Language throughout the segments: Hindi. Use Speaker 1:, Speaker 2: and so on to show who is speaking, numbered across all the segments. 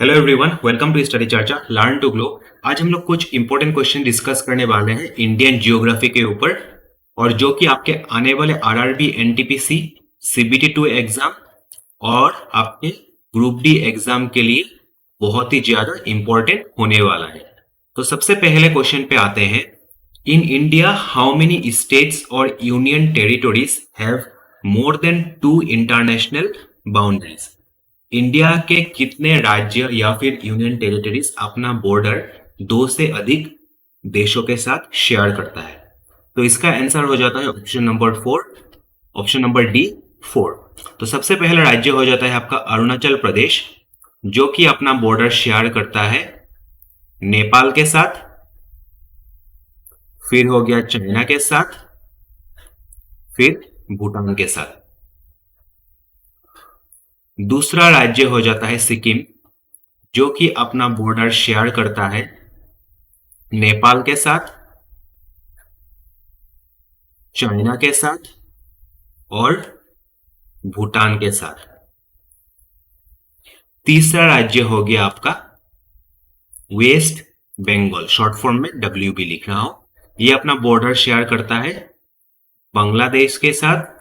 Speaker 1: Hello everyone, welcome to study Charcha learn to glow. आज हम लोग कुछ इंपॉर्टेंट क्वेश्चन डिस्कस करने वाले हैं इंडियन जियोग्राफी के ऊपर, और जो कि आपके आने वाले आरआरबी, एनटीपीसी, सीबीटी 2 एग्जाम और आपके ग्रुप डी एग्जाम के लिए बहुत ही ज्यादा इंपॉर्टेंट होने वाला है। तो सबसे पहले क्वेश्चन पे आते हैं। In India how many states और union territories have more than 2 international boundaries? India के कितने राज्य या फिर यूनियन टेरिटरीज अपना बॉर्डर 2 से अधिक देशों के साथ शेयर करता है? तो इसका आंसर हो जाता है option number 4, option number D 4। तो सबसे पहला राज्य हो जाता है आपका अरुणाचल प्रदेश, जो कि अपना बॉर्डर शेयर करता है नेपाल के साथ, फिर हो गया चाइना के साथ, फिर भूटान के साथ। दूसरा राज्य हो जाता है सिक्किम, जो कि अपना बॉर्डर शेयर करता है नेपाल के साथ, चाइना के साथ और भूटान के साथ। तीसरा राज्य हो गया आपका वेस्ट बंगाल, शॉर्ट फॉर्म में WB लिख रहा हूं। ये अपना बॉर्डर शेयर करता है बांग्लादेश के साथ,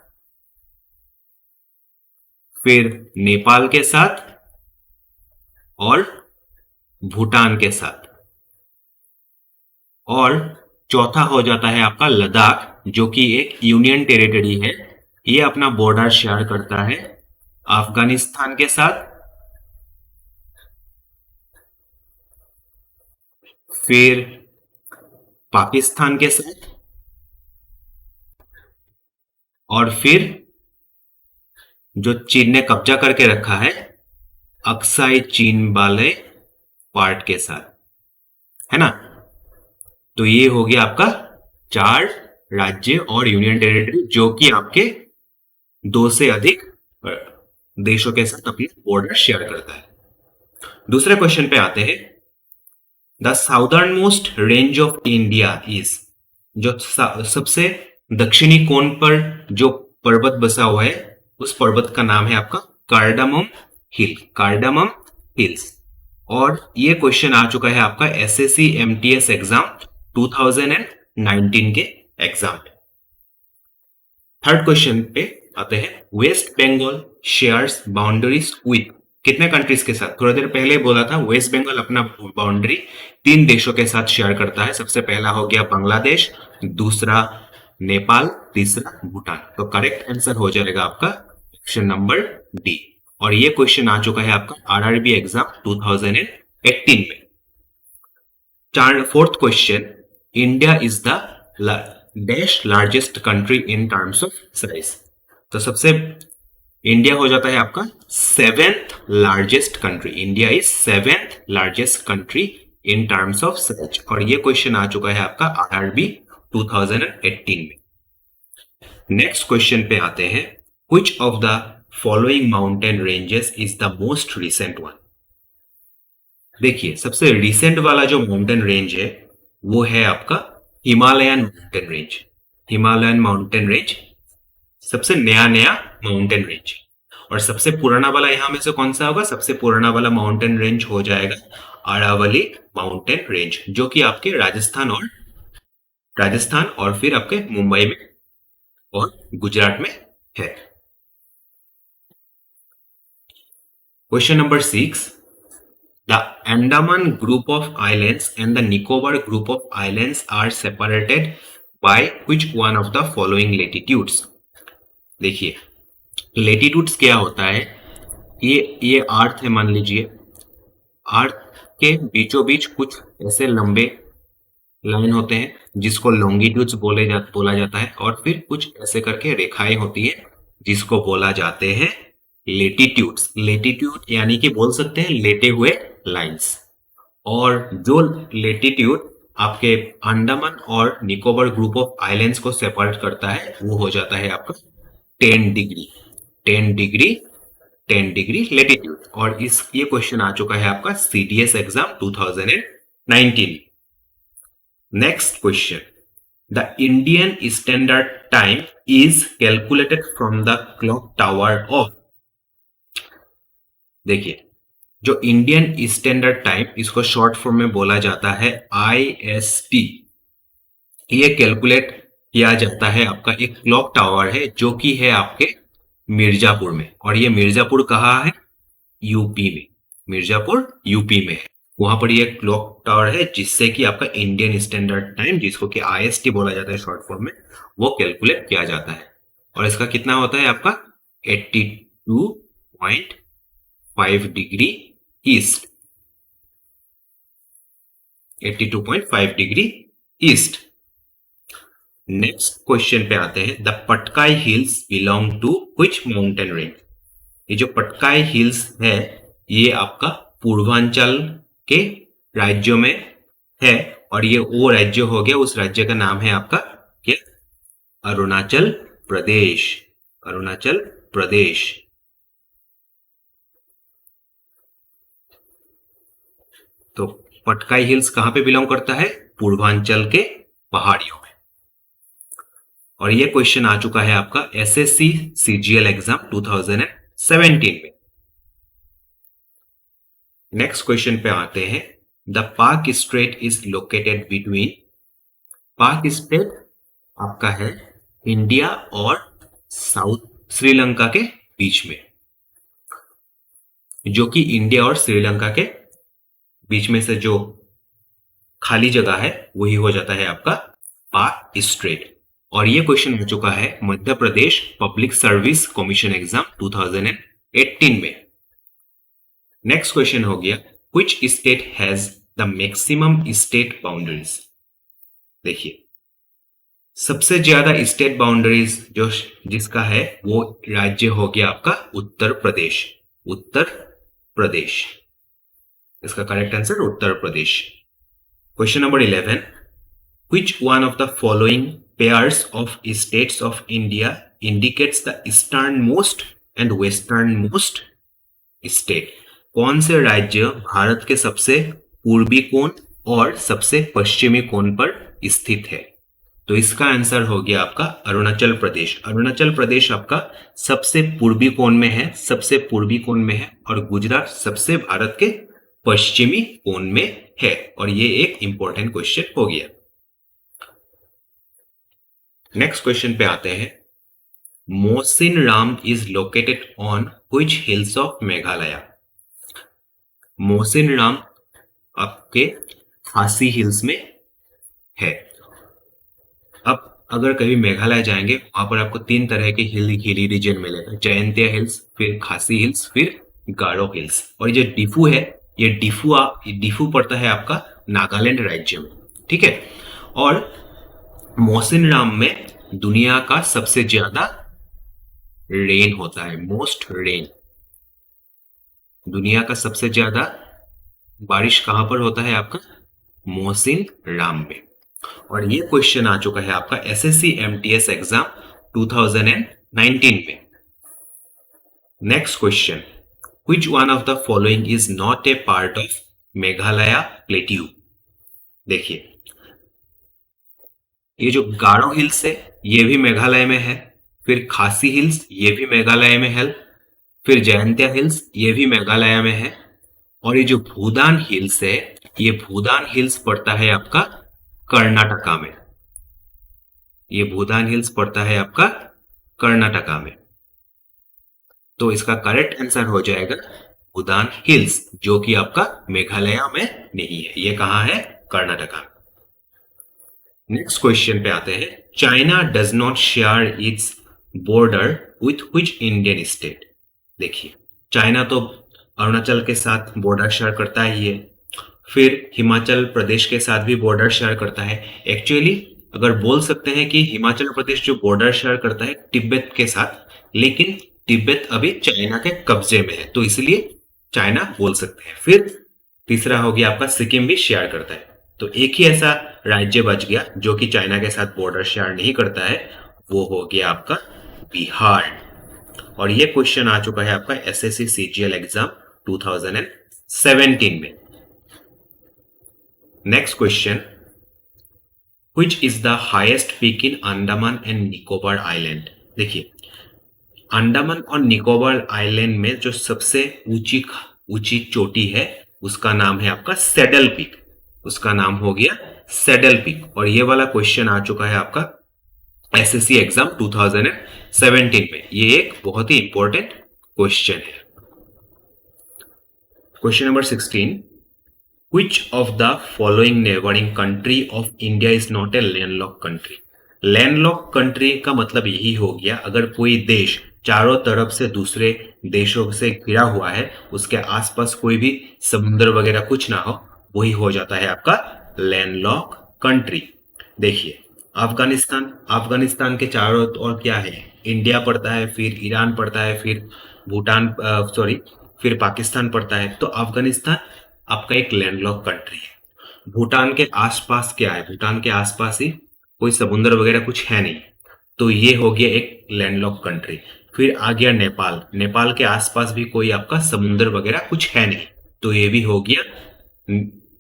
Speaker 1: फिर नेपाल के साथ और भूटान के साथ। और चौथा हो जाता है आपका लद्दाख, जो कि एक यूनियन टेरिटरी है। ये अपना बॉर्डर शेयर करता है अफगानिस्तान के साथ, फिर पाकिस्तान के साथ और फिर जो चीन ने कब्जा करके रखा है अक्साई चीन वाले पार्ट के साथ, है ना। तो ये हो गया आपका 4 राज्य और यूनियन टेरिटरी, जो कि आपके 2 से अधिक देशों के साथ अपने बॉर्डर शेयर करता है। दूसरे क्वेश्चन पे आते हैं। The southern most range of India is, जो सबसे दक्षिणी कोण पर जो पर्वत बसा हुआ है उस पर्वत का नाम है आपका कार्डामम हिल, कार्डामम हिल्स। और ये क्वेश्चन आ चुका है आपका SSC MTS एग्जाम 2019 के एग्जाम में। थर्ड क्वेश्चन पे आते हैं। West Bengal shares boundaries with कितने कंट्रीज के साथ? थोड़ी देर पहले बोला था वेस्ट बंगाल अपना बाउंड्री 3 देशों के साथ शेयर करता है। सबसे पहला हो गया बांग्लादेश, दूसरा नेपाल, तीसरा भूटान। तो करेक्ट आंसर हो जाएगा आपका ऑप्शन नंबर डी। और ये क्वेश्चन आ चुका है आपका आरआरबी एग्जाम 2018 में। Fourth question, India is the dash largest country in terms of size. तो सबसे इंडिया हो जाता है आपका 7th largest country. India is 7th largest country in terms of size. और ये क्वेश्चन आ चुका है आपका आरआरबी 2018 में। नेक्स्ट क्वेश्चन पे आते हैं। Which of the following mountain ranges is the most recent one? देखिए, सबसे रिसेंट वाला जो माउंटेन रेंज है वो है आपका Himalayan mountain range. Himalayan mountain range सबसे नया माउंटेन रेंज। और सबसे पुराना वाला यहां में से कौन सा होगा? सबसे पुराना वाला माउंटेन रेंज हो जाएगा अरावली माउंटेन रेंज, जो कि आपके राजस्थान और फिर आपके मुंबई में और गुजरात में है। Question number 6। The Andaman group of islands and the Nicobar group of islands are separated by which one of the following latitudes? देखिए, लेटीट्यूड्स क्या होता है? ये अर्थ है, मान लीजिए। अर्थ के बीचों बीच कुछ ऐसे लंबे लाइन होते हैं जिसको लॉन्गिट्यूड्स बोला जाता है, और फिर कुछ ऐसे करके रेखाएं होती है जिसको बोला जाते हैं लेटीट्यूड्स। लेटीट्यूड यानी कि बोल सकते हैं लेटे हुए लाइंस। और जो लेटीट्यूड आपके अंडमान और निकोबार ग्रुप ऑफ आइलैंड्स को सेपरेट करता है वो हो जाता है आपका 10 डिग्री 10 डिग्री 10 डिग्री लेटीट्यूड। और ये क्वेश्चन आ चुका है आपका CDS exam 2019। Next question. The Indian standard time is calculated from the clock tower of. देखिए, जो इंडियन स्टैंडर्ड टाइम, इसको शॉर्ट फॉर्म में बोला जाता है IST, ये कैलकुलेट किया जाता है। आपका एक क्लॉक टावर है जो कि है आपके मिर्जापुर में, और ये मिर्जापुर कहाँ है? यूपी में। मिर्जापुर यूपी में है। वहां पर ये क्लॉक टावर है जिससे कि आपका इंडियन स्टैंडर्ड टाइम, जिसको कि IST बोला जाता है शॉर्ट फॉर्म में, वो कैलकुलेट किया जाता है। और इसका कितना होता है आपका 82.5 degree east. 82.5 degree east. Next question पे आते हैं। The Patkai hills belong to which mountain range? ये जो पटकाई हिल्स है ये आपका पूर्वांचल के राज्यों में है, और ये वो राज्य हो गया, उस राज्य का नाम है आपका क्या? अरुणाचल प्रदेश। अरुणाचल प्रदेश। तो पटकाई हिल्स कहां पे बिलोंग करता है? पूर्वांचल के पहाड़ियों में। और ये क्वेश्चन आ चुका है आपका SSC CGL एग्जाम 2017 में। नेक्स्ट क्वेश्चन पे आते हैं। द पाक स्ट्रेट इज लोकेटेड बिटवीन। पाक स्ट्रेट आपका है इंडिया और साउथ श्रीलंका के बीच में, जो कि इंडिया और श्रीलंका के बीच में से जो खाली जगह है वही हो जाता है आपका पाक स्ट्रेट। और ये क्वेश्चन हो चुका है Madhya Pradesh public service commission exam 2018 में। नेक्स्ट क्वेश्चन हो गया, which state has the maximum state boundaries? देखिए, सबसे ज्यादा स्टेट बाउंड्रीज जो जिसका है वो राज्य हो गया आपका उत्तर प्रदेश। उत्तर प्रदेश, इसका correct answer Uttar Pradesh. Question number 11, which one of the following pairs of states of India indicates the easternmost and westernmost state? कौन से राज्य भारत के सबसे पूर्वी कोण और सबसे पश्चिमी कोण पर स्थित है? तो इसका आंसर हो गया आपका अरुणाचल प्रदेश। अरुणाचल प्रदेश आपका सबसे पूर्वी कोण में है, सबसे पूर्वी कोण में है, और गुजरात सबसे भारत के पश्चिमी कोण में है। और ये एक इंपॉर्टेंट क्वेश्चन हो गया। नेक्स्ट क्वेश्चन पे आते हैं। Mosin Ram is located on which hills of Meghalaya? Mosin Ram आपके खासी हिल्स में है। अब अगर कभी मेघालय जाएंगे वहां पर आपको तीन तरह के हिली रीजन मिलेगा, जयंतिया हिल्स, फिर खासी हिल्स, फिर गारो हिल्स। और ये डिफू है, ये डिफू पड़ता है आपका नागालैंड राज्य में, ठीक है। और मोसिन राम में दुनिया का सबसे ज्यादा रेन होता है, मोस्ट रेन। दुनिया का सबसे ज्यादा बारिश कहां पर होता है आपका? मोसिन राम में। और ये क्वेश्चन आ चुका है आपका SSC MTS एग्जाम 2019 में। Next question, which one of the following is not a part of Meghalaya plateau? देखिए, ये जो गारो हिल्स है ये भी मेघालय में है, फिर खासी हिल्स ये भी मेघालय में है, फिर जयंतिया हिल्स ये भी मेघालय में है, और ये जो भूदान हिल्स है ये भूदान हिल्स पड़ता है आपका कर्नाटका में। ये भूदान हिल्स पड़ता है आपका कर्नाटका में। तो इसका करेक्ट आंसर हो जाएगा भूदान हिल्स, जो कि आपका मेघालय में नहीं है, ये कहां है? कर्नाटका। नेक्स्ट क्वेश्चन पे आते हैं। China does not share its border with which Indian state? देखिए, चाइना तो अरुणाचल के साथ बॉर्डर शेयर करता ही है, फिर हिमाचल प्रदेश के साथ भी बॉर्डर शेयर करता है। एक्चुअली अगर बोल सकते हैं कि हिमाचल प्रदेश जो बॉर्डर शेयर करता है तिब्बत के साथ, लेकिन तिब्बत अभी चाइना के कब्जे में है, तो इसलिए चाइना बोल सकते हैं। फिर तीसरा हो गया आपका सिक्किम भी शेयर करता है। तो एक ही ऐसा राज्य बच गया जो कि चाइना के साथ बॉर्डर शेयर नहीं करता है, वो हो गया आपका बिहार। और ये क्वेश्चन आ चुका है आपका SSC CGL एग्जाम 2017 में। Next question, which is the highest peak in Andaman and Nicobar island? देखिए, अंडमान और निकोबार आइलैंड में जो सबसे ऊंची ऊंची चोटी है उसका नाम है आपका सैडल पीक, उसका नाम हो गया सैडल पीक। और ये वाला क्वेश्चन आ चुका है आपका एसएससी एग्जाम 2017 में। ये एक बहुत ही इंपॉर्टेंट क्वेश्चन है। Question number 16, Which of the following neighboring country of India is not a landlocked country? Landlock country का मतलब यही हो गया अगर कोई देश चारों तरफ से दूसरे देशों से घिरा हुआ है, उसके आसपास कोई भी समुद्र वगैरह कुछ ना हो, वही हो जाता है आपका लैंडलॉक कंट्री। देखिए अफगानिस्तान, अफगानिस्तान के चारों ओर क्या है, इंडिया पड़ता है, फिर ईरान पड़ता है, फिर भूटान सॉरी फिर पाकिस्तान पड़ता है। तो अफगानिस्तान आपका एक लैंडलॉक कंट्री है। भूटान के आसपास क्या है, भूटान के आसपास ही कोई समुद्र वगैरह कुछ है नहीं, तो ये हो गया एक लैंडलॉक कंट्री। फिर आ गया नेपाल, नेपाल के आसपास भी कोई आपका समुद्र वगैरह कुछ है नहीं, तो ये भी हो गया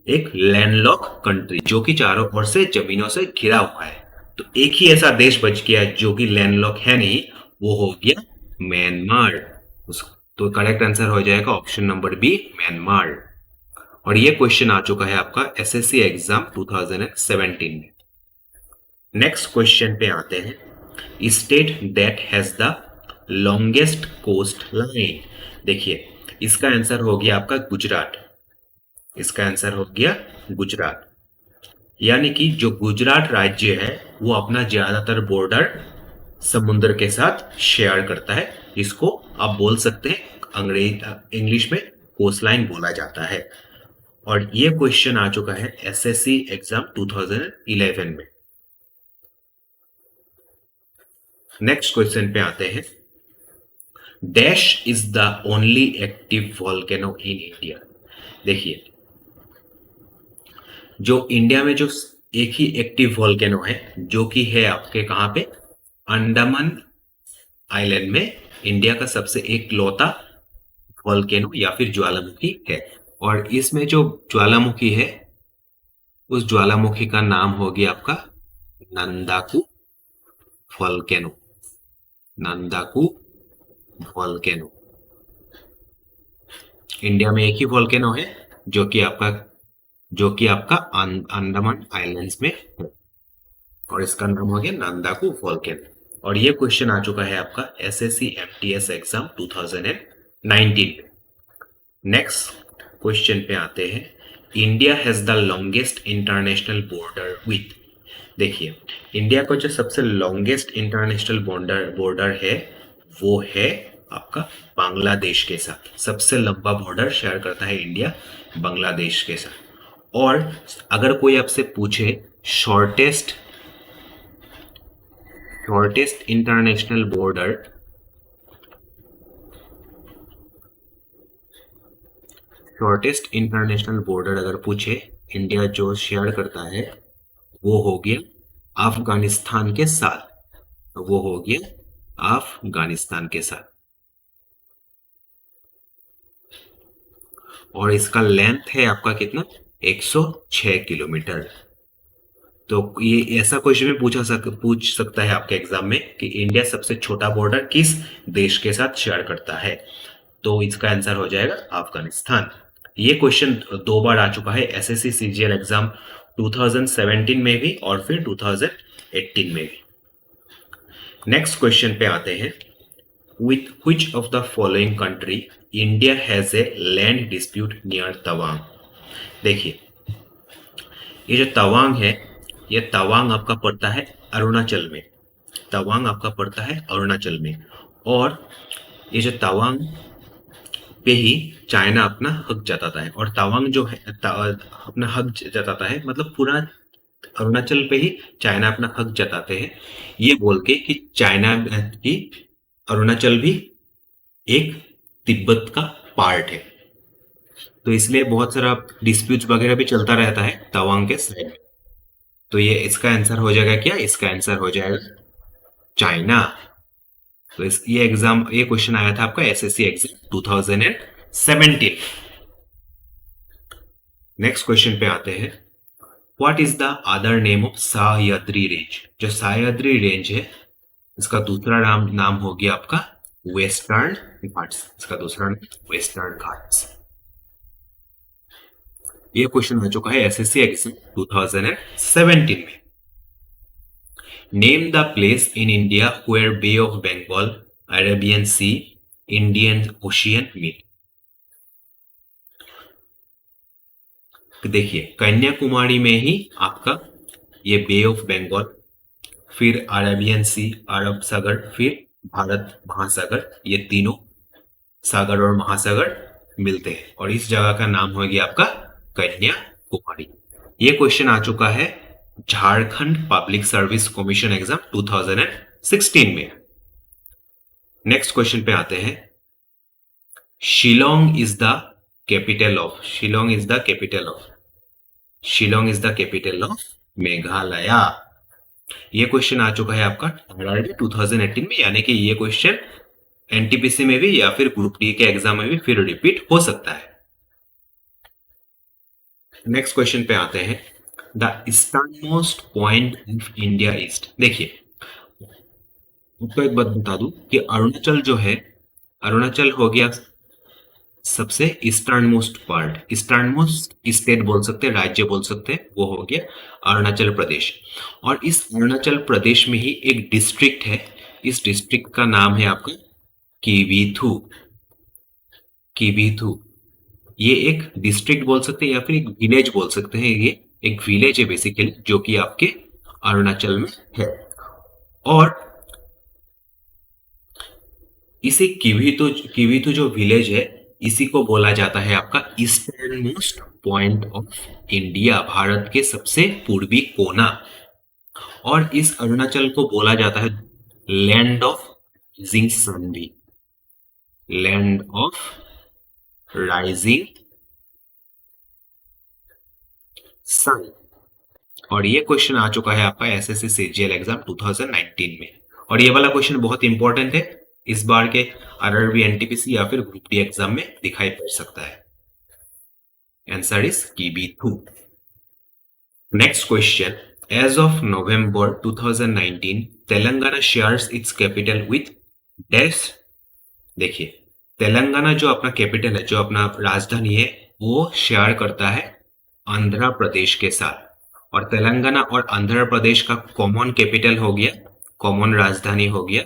Speaker 1: एक लैंडलॉक कंट्री जो कि चारों ओर से जमीनों से घिरा हुआ है। तो एक ही ऐसा देश बच गया जो कि लैंडलॉक है नहीं, वो हो गया म्यांमार। तो करेक्ट आंसर हो जाएगा ऑप्शन नंबर बी, म्यांमार। और ये क्वेश्चन आ चुका है आपका एसएससी एग्जाम 2017 में। नेक्स्ट क्वेश्चन पे आते हैं, state that has the longest coast line. देखिए इसका आंसर हो गया आपका गुजरात, इसका आंसर हो गया गुजरात। यानी कि जो गुजरात राज्य है वो अपना ज्यादातर बॉर्डर समुद्र के साथ शेयर करता है, इसको आप बोल सकते हैं इंग्लिश में कोस्ट लाइन बोला जाता है। और ये क्वेश्चन आ चुका है एसएससी एग्जाम 2011 में। नेक्स्ट क्वेश्चन पे आते हैं, dash is the only active volcano in India. देखिए जो इंडिया में जो एक ही एक्टिव वॉल्केनो है जो कि है आपके कहां पे, अंडमान आइलैंड में, इंडिया का सबसे एक लौता वॉल्केनो या फिर ज्वालामुखी है। और इसमें जो ज्वालामुखी है उस ज्वालामुखी का नाम हो गया आपका नंदाकू वॉल्केनो, नंदाकू वॉल्केनो। इंडिया में एक ही वॉल्केनो है जो कि आपका अंडमान आइलैंड्स में है और इसका नाम हो गया नंदाकू वॉल्केनो। और ये क्वेश्चन आ चुका है आपका एसएससी एमटीएस एग्जाम 2019 में। नेक्स्ट क्वेश्चन पे आते हैं, India has the longest international border with. देखिए इंडिया का जो सबसे लॉन्गेस्ट इंटरनेशनल बॉर्डर है वो है आपका बांग्लादेश के साथ। सबसे लंबा बॉर्डर शेयर करता है इंडिया बांग्लादेश के साथ। और अगर कोई आपसे पूछे shortest international border, shortest international border अगर पूछे इंडिया जो शेयर करता है वो हो गया अफगानिस्तान के साथ, वो हो गया अफगानिस्तान के साथ। और इसका लेंथ है आपका कितना, 106 किलोमीटर। तो ये ऐसा क्वेश्चन भी पूछ सकता है आपके एग्जाम में कि इंडिया सबसे छोटा बॉर्डर किस देश के साथ शेयर करता है, तो इसका आंसर हो जाएगा अफगानिस्तान। ये क्वेश्चन 2 बार आ चुका है एसएससी सीजीएल एग्जाम 2017 में भी और फिर 2018 में भी। नेक्स्ट क्वेश्चन पे आते हैं, with which of the following country India has a land dispute near Tawang. देखिए ये जो तवांग है, ये तवांग आपका पड़ता है अरुणाचल में, तवांग आपका पड़ता है अरुणाचल में। और ये जो तवांग पे ही चाइना अपना हक जताता है, और तवांग जो है अपना हक जताता है, मतलब पूरा अरुणाचल पे ही चाइना अपना हक जताते हैं, ये बोल के कि चाइना की अरुणाचल भी एक तिब्बत का पार्ट है। तो इसलिए बहुत सारा डिस्प्यूट वगैरह भी चलता रहता है तवांग के साइड में। तो ये इसका आंसर हो जाएगा क्या, इसका आंसर हो जाएगा चाइना। तो ये क्वेश्चन आया था आपका एसएससी एग्जाम 2017। नेक्स्ट क्वेश्चन पे आते हैं, what is the other name of Sahyadri range. जो सह्याद्री रेंज है इसका दूसरा नाम हो गया आपका वेस्टर्न घाट्स, इसका दूसरा नाम वेस्टर्न घाट्स। ये क्वेश्चन आ चुका है एसएससी एग्जाम 2017 में। Name the place in India where Bay of Bengal, Arabian Sea, Indian Ocean meet. देखिए कन्याकुमारी में ही आपका ये बे ऑफ बंगाल, फिर अरेबियन सी, अरब सागर, फिर भारत महासागर, ये तीनों सागर और महासागर मिलते हैं और इस जगह का नाम हो गया आपका कन्याकुमारी। ये क्वेश्चन आ चुका है Jharkhand public service commission exam 2016 में। नेक्स्ट क्वेश्चन पे आते हैं। Shillong is the capital of, Shillong is the capital of, Shillong is the capital of Meghalaya. ये क्वेश्चन आ चुका है आपका 2018 में, यानी कि ये क्वेश्चन एनटीपीसी में भी या फिर ग्रुप डी के एग्जाम में भी फिर रिपीट हो सकता है। नेक्स्ट क्वेश्चन पे आते हैं। The eastern most point of India east. देखिए आपको एक बात बता दूं कि अरुणाचल जो है, अरुणाचल हो गया सबसे eastern most part, eastern most state बोल सकते हैं, राज्य बोल सकते हैं, वो हो गया अरुणाचल प्रदेश। और इस अरुणाचल प्रदेश में ही एक डिस्ट्रिक्ट है, इस डिस्ट्रिक्ट का नाम है आपका किवीथू। किवीथू ये एक डिस्ट्रिक्ट बोल सकते हैं या फिर एक विलेज बोल सकते हैं। ये एक विलेज है बेसिकली जो कि आपके अरुणाचल में है। और इसे किवीथू जो विलेज है इसी को बोला जाता है आपका eastern most point of India, Bharat के सबसे पूर्वी कोना। और इस अरुणाचल को बोला जाता है लैंड ऑफ राइजिंग सन भी, लैंड ऑफ राइजिंग सन। और ये क्वेश्चन आ चुका है आपका एसएससी सीजीएल एग्जाम 2019 में। और ये वाला क्वेश्चन बहुत इंपॉर्टेंट है, इस बार के आरआरबी एनटीपीसी या फिर ग्रुप डी एग्जाम में दिखाई पड़ सकता है। Answer is Kibithu. Next question. As of November 2019 Telangana shares its capital with dash. देखिए तेलंगाना जो अपना कैपिटल है, जो अपना राजधानी है, वो शेयर करता है आंध्र प्रदेश के साथ। और तेलंगाना और आंध्र प्रदेश का कॉमन कैपिटल हो गया, कॉमन राजधानी हो गया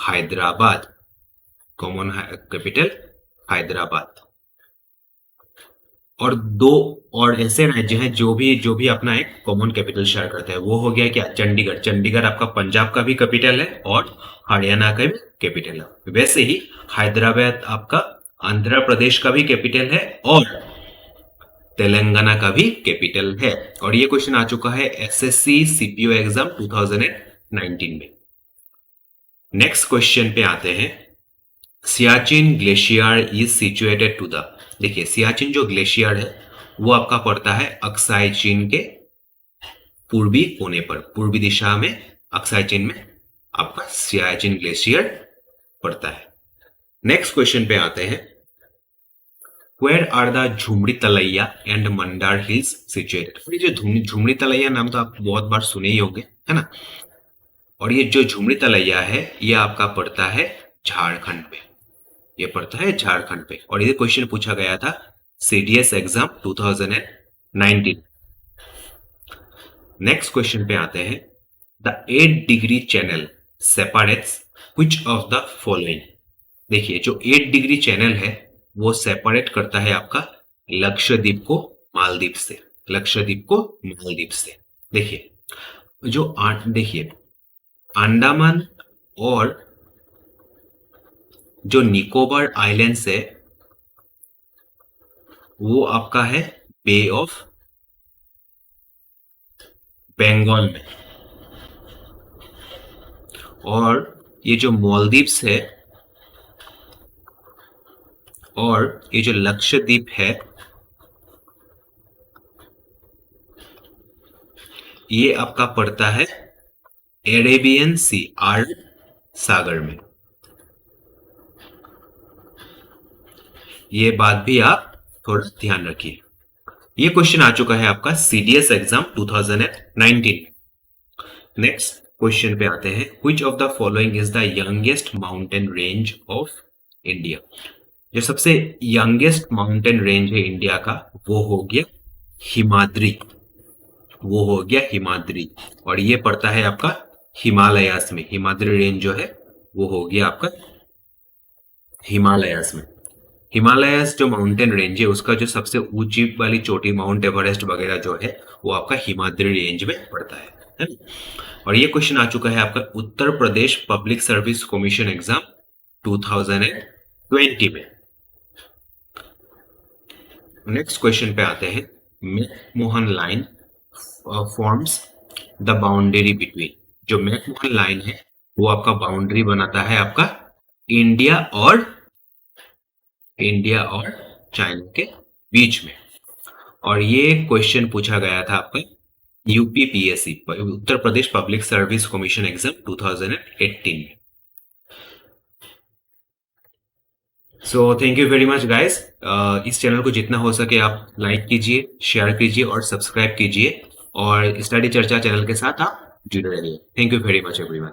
Speaker 1: हैदराबाद, कॉमन कैपिटल हैदराबाद। और दो और ऐसे राज्य हैं जो भी अपना एक कॉमन कैपिटल शेयर करते हैं, वो हो गया क्या चंडीगढ़। चंडीगढ़ आपका पंजाब का भी कैपिटल है और हरियाणा का भी कैपिटल है। वैसे ही हैदराबाद आपका आंध्र प्रदेश का भी कैपिटल है और तेलंगाना का भी कैपिटल है। और ये क्वेश्चन आ चुका है एसएससी सीपीओ एग्जाम 2019 में। नेक्स्ट क्वेश्चन पे आते हैं। Siachen Glacier is situated to the. देखिए सियाचिन जो ग्लेशियर है वो आपका पड़ता है अक्साई चीन के पूर्वी कोने पर, पूर्वी दिशा में अक्साई चीन में आपका सियाचिन ग्लेशियर पड़ता है। नेक्स्ट क्वेश्चन पे आते हैं। Where are the Jhumri Telaiya and Mandar hills situated. ये जो झुमड़ी तलैया नाम तो आप बहुत बार सुने ही होंगे, है ना। और ये जो झुमड़ी तलैया है ये आपका पड़ता है झारखंड पे, ये पड़ता है झारखंड पे। और ये क्वेश्चन पूछा गया था सीडीएस एग्जाम 2019। नेक्स्ट क्वेश्चन पे आते हैं। The 8 degree channel separates which of the following. देखिए जो 8 डिग्री चैनल है वो सेपरेट करता है आपका लक्षद्वीप को मालदीव से, लक्षद्वीप को मालदीव से। देखिए जो देखिए अंडमान और जो निकोबार आइलैंड्स है वो आपका है बे ऑफ बंगाल में। और ये जो मालदीव्स है और ये जो लक्षद्वीप है ये आपका पड़ता है अरेबियन सी, अरब सागर में। ये बात भी आप थोड़ा ध्यान रखिए। ये क्वेश्चन आ चुका है आपका सीडीएस एग्जाम 2019। नेक्स्ट क्वेश्चन पे आते हैं। Which of the following is the youngest mountain range of India. जो सबसे यंगेस्ट माउंटेन रेंज है इंडिया का वो हो गया हिमाद्री, वो हो गया हिमाद्री, और ये पड़ता है आपका हिमालयास में। हिमाद्री रेंज जो है वो हो गया आपका हिमालयास में। हिमालयस जो माउंटेन रेंज है उसका जो सबसे ऊंची वाली चोटी माउंट एवरेस्ट वगैरह जो है वो आपका हिमाद्री रेंज में पड़ता है ना? और ये क्वेश्चन आ चुका है आपका Uttar Pradesh public service commission exam 2020 में। नेक्स्ट क्वेश्चन पे आते हैं। McMahon line forms the boundary between, जो मैकमोहन लाइन है वो आपका बाउंड्री बनाता है आपका इंडिया और चाइना के बीच में। और ये क्वेश्चन पूछा गया था आपका UPPSC Uttar Pradesh public service commission exam 2018 में। So thank you very much guys. इस चैनल को जितना हो सके आप लाइक कीजिए, शेयर कीजिए और सब्सक्राइब कीजिए, और स्टडी चर्चा चैनल के साथ आप जुड़े रहिए। Thank you very much everyone.